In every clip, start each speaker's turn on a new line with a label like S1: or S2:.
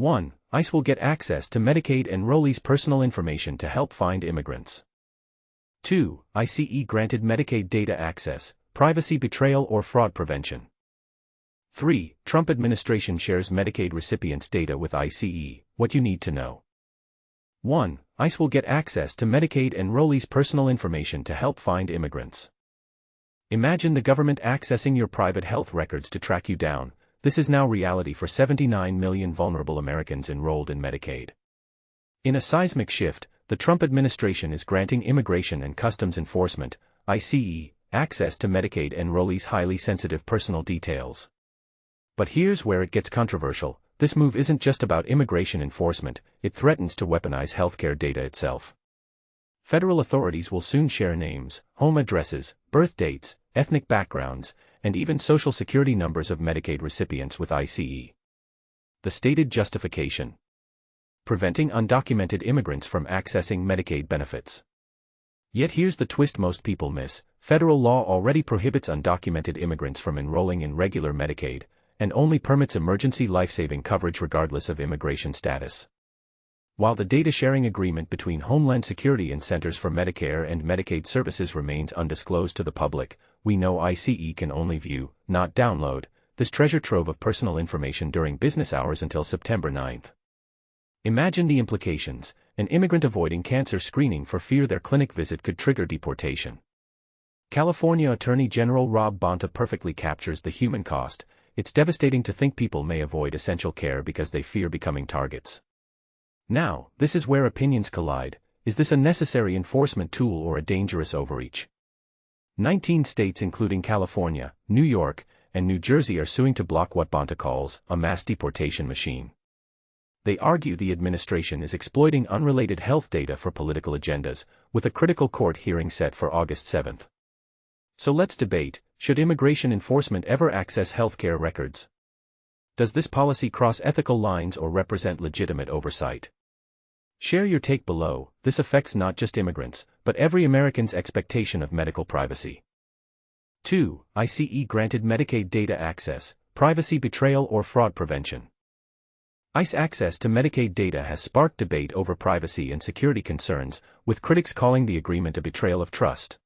S1: 1. ICE will get access to Medicaid enrollees' personal information to help find immigrants. 2. ICE granted Medicaid data access, privacy betrayal or fraud prevention. 3. Trump administration shares Medicaid recipients' data with ICE, what you need to know. 1. ICE will get access to Medicaid enrollees' personal information to help find immigrants. Imagine the government accessing your private health records to track you down. This is now reality for 79 million vulnerable Americans enrolled in Medicaid. In a seismic shift, the Trump administration is granting Immigration and Customs Enforcement, ICE, access to Medicaid enrollees' highly sensitive personal details. But here's where it gets controversial. This move isn't just about immigration enforcement, it threatens to weaponize healthcare data itself. Federal authorities will soon share names, home addresses, birth dates, ethnic backgrounds, and even social security numbers of Medicaid recipients with ICE. The stated justification: preventing undocumented immigrants from accessing Medicaid benefits. Yet here's the twist most people miss: federal law already prohibits undocumented immigrants from enrolling in regular Medicaid, and only permits emergency life-saving coverage regardless of immigration status. While the data-sharing agreement between Homeland Security and Centers for Medicare and Medicaid Services remains undisclosed to the public, we know ICE can only view, not download, this treasure trove of personal information during business hours until September 9. Imagine the implications: an immigrant avoiding cancer screening for fear their clinic visit could trigger deportation. California Attorney General Rob Bonta perfectly captures the human cost. It's devastating to think people may avoid essential care because they fear becoming targets. Now, this is where opinions collide. Is this a necessary enforcement tool or a dangerous overreach? 19 states including California, New York, and New Jersey are suing to block what Bonta calls a mass deportation machine. They argue the administration is exploiting unrelated health data for political agendas, with a critical court hearing set for August 7. So let's debate: should immigration enforcement ever access healthcare records? Does this policy cross ethical lines or represent legitimate oversight? Share your take below. This affects not just immigrants, but every American's expectation of medical privacy. 2. ICE granted Medicaid data access, privacy betrayal or fraud prevention. ICE access to Medicaid data has sparked debate over privacy and security concerns, with critics calling the agreement a betrayal of trust.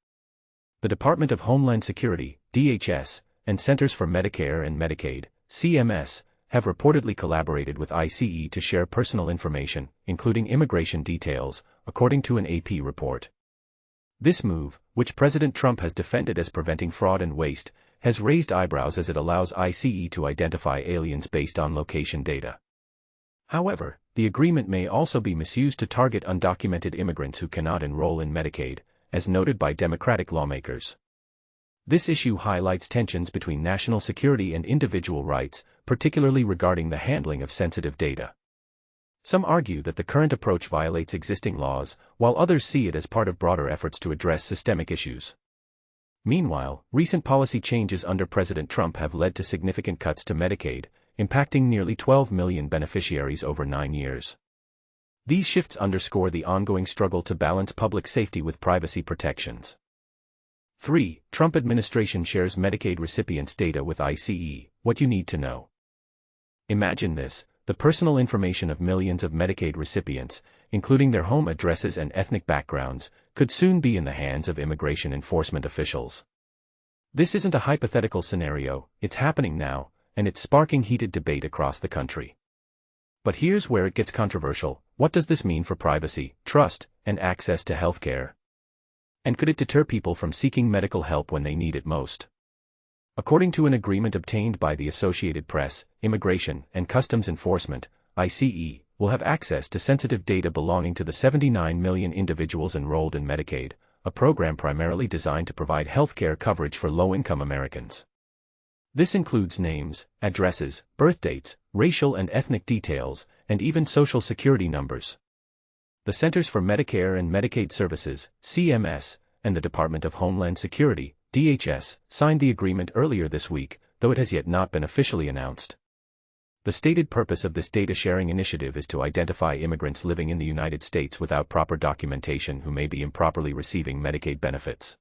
S1: The Department of Homeland Security, DHS, and Centers for Medicare and Medicaid, CMS, have reportedly collaborated with ICE to share personal information, including immigration details, according to an AP report. This move, which President Trump has defended as preventing fraud and waste, has raised eyebrows as it allows ICE to identify aliens based on location data. However, the agreement may also be misused to target undocumented immigrants who cannot enroll in Medicaid, as noted by Democratic lawmakers. This issue highlights tensions between national security and individual rights, particularly regarding the handling of sensitive data. Some argue that the current approach violates existing laws, while others see it as part of broader efforts to address systemic issues. Meanwhile, recent policy changes under President Trump have led to significant cuts to Medicaid, impacting nearly 12 million beneficiaries over 9 years. These shifts underscore the ongoing struggle to balance public safety with privacy protections. 3. Trump administration shares Medicaid recipients' data with ICE, what you need to know. Imagine this: the personal information of millions of Medicaid recipients, including their home addresses and ethnic backgrounds, could soon be in the hands of immigration enforcement officials. This isn't a hypothetical scenario, it's happening now, and it's sparking heated debate across the country. But here's where it gets controversial: what does this mean for privacy, trust, and access to healthcare? And could it deter people from seeking medical help when they need it most? According to an agreement obtained by the Associated Press, Immigration and Customs Enforcement, ICE, will have access to sensitive data belonging to the 79 million individuals enrolled in Medicaid, a program primarily designed to provide healthcare coverage for low-income Americans. This includes names, addresses, birth dates, racial and ethnic details, and even social security numbers. The Centers for Medicare and Medicaid Services, CMS, and the Department of Homeland Security, DHS, signed the agreement earlier this week, though it has yet not been officially announced. The stated purpose of this data-sharing initiative is to identify immigrants living in the United States without proper documentation who may be improperly receiving Medicaid benefits.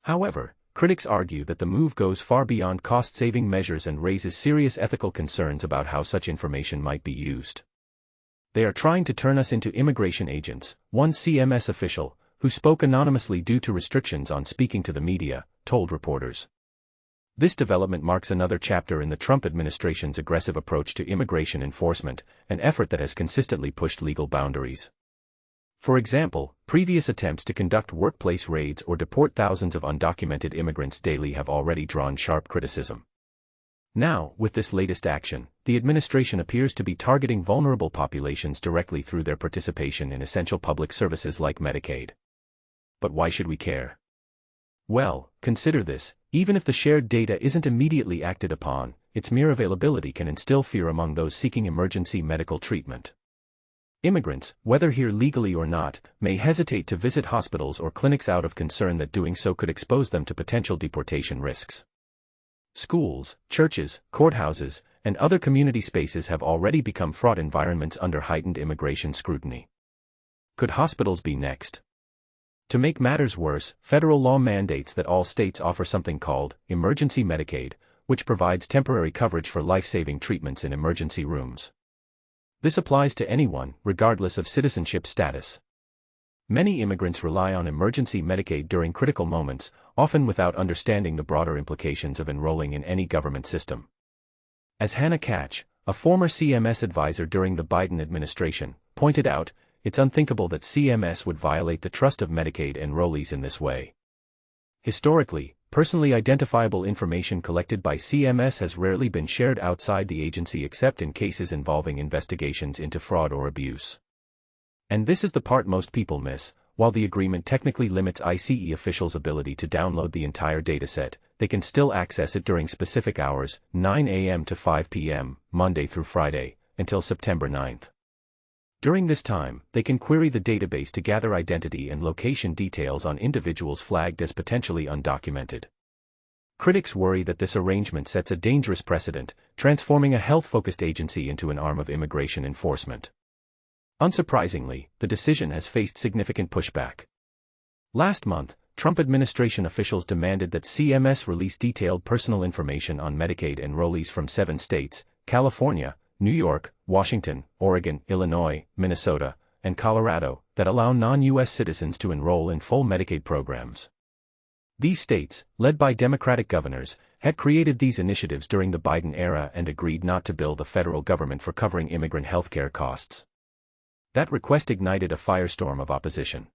S1: However, critics argue that the move goes far beyond cost-saving measures and raises serious ethical concerns about how such information might be used. They are trying to turn us into immigration agents, one CMS official, who spoke anonymously due to restrictions on speaking to the media, told reporters. This development marks another chapter in the Trump administration's aggressive approach to immigration enforcement, an effort that has consistently pushed legal boundaries. For example, previous attempts to conduct workplace raids or deport thousands of undocumented immigrants daily have already drawn sharp criticism. Now, with this latest action, the administration appears to be targeting vulnerable populations directly through their participation in essential public services like Medicaid. But why should we care? Well, consider this: even if the shared data isn't immediately acted upon, its mere availability can instill fear among those seeking emergency medical treatment. Immigrants, whether here legally or not, may hesitate to visit hospitals or clinics out of concern that doing so could expose them to potential deportation risks. Schools, churches, courthouses, and other community spaces have already become fraught environments under heightened immigration scrutiny. Could hospitals be next? To make matters worse, federal law mandates that all states offer something called emergency Medicaid, which provides temporary coverage for life-saving treatments in emergency rooms. This applies to anyone, regardless of citizenship status. Many immigrants rely on emergency Medicaid during critical moments, often without understanding the broader implications of enrolling in any government system. As Hannah Catch, a former CMS advisor during the Biden administration, pointed out, it's unthinkable that CMS would violate the trust of Medicaid enrollees in this way. Historically, personally identifiable information collected by CMS has rarely been shared outside the agency except in cases involving investigations into fraud or abuse. And this is the part most people miss: while the agreement technically limits ICE officials' ability to download the entire dataset, they can still access it during specific hours, 9 a.m. to 5 p.m., Monday through Friday, until September 9th. During this time, they can query the database to gather identity and location details on individuals flagged as potentially undocumented. Critics worry that this arrangement sets a dangerous precedent, transforming a health-focused agency into an arm of immigration enforcement. Unsurprisingly, the decision has faced significant pushback. Last month, Trump administration officials demanded that CMS release detailed personal information on Medicaid enrollees from 7 states: California, New York, Washington, Oregon, Illinois, Minnesota, and Colorado, that allow non-U.S. citizens to enroll in full Medicaid programs. These states, led by Democratic governors, had created these initiatives during the Biden era and agreed not to bill the federal government for covering immigrant healthcare costs. That request ignited a firestorm of opposition.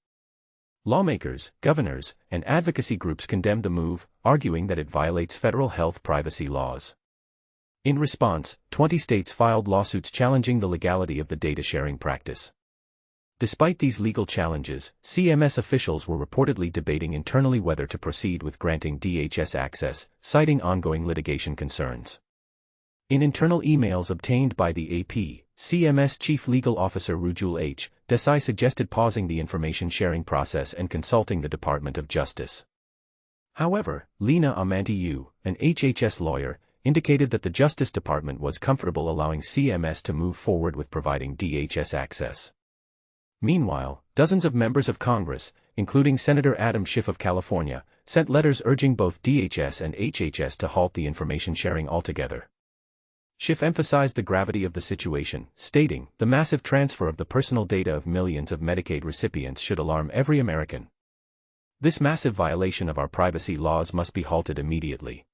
S1: Lawmakers, governors, and advocacy groups condemned the move, arguing that it violates federal health privacy laws. In response, 20 states filed lawsuits challenging the legality of the data-sharing practice. Despite these legal challenges, CMS officials were reportedly debating internally whether to proceed with granting DHS access, citing ongoing litigation concerns. In internal emails obtained by the AP, CMS Chief Legal Officer Rujul H. Desai suggested pausing the information sharing process and consulting the Department of Justice. However, Lena Amantiu, an HHS lawyer, indicated that the Justice Department was comfortable allowing CMS to move forward with providing DHS access. Meanwhile, dozens of members of Congress, including Senator Adam Schiff of California, sent letters urging both DHS and HHS to halt the information sharing altogether. Schiff emphasized the gravity of the situation, stating, "The massive transfer of the personal data of millions of Medicaid recipients should alarm every American. This massive violation of our privacy laws must be halted immediately.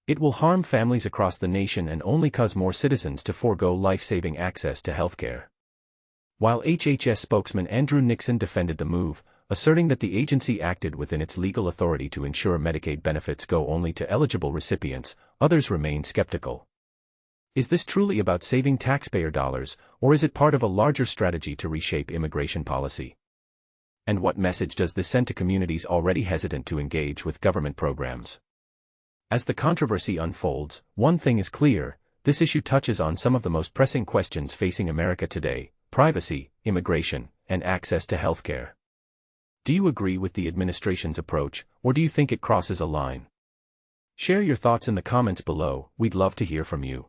S1: It will harm families across the nation and only cause more citizens to forego life-saving access to healthcare." While HHS spokesman Andrew Nixon defended the move, asserting that the agency acted within its legal authority to ensure Medicaid benefits go only to eligible recipients, others remain skeptical. Is this truly about saving taxpayer dollars, or is it part of a larger strategy to reshape immigration policy? And what message does this send to communities already hesitant to engage with government programs? As the controversy unfolds, one thing is clear: this issue touches on some of the most pressing questions facing America today: privacy, immigration, and access to healthcare. Do you agree with the administration's approach, or do you think it crosses a line? Share your thoughts in the comments below. We'd love to hear from you.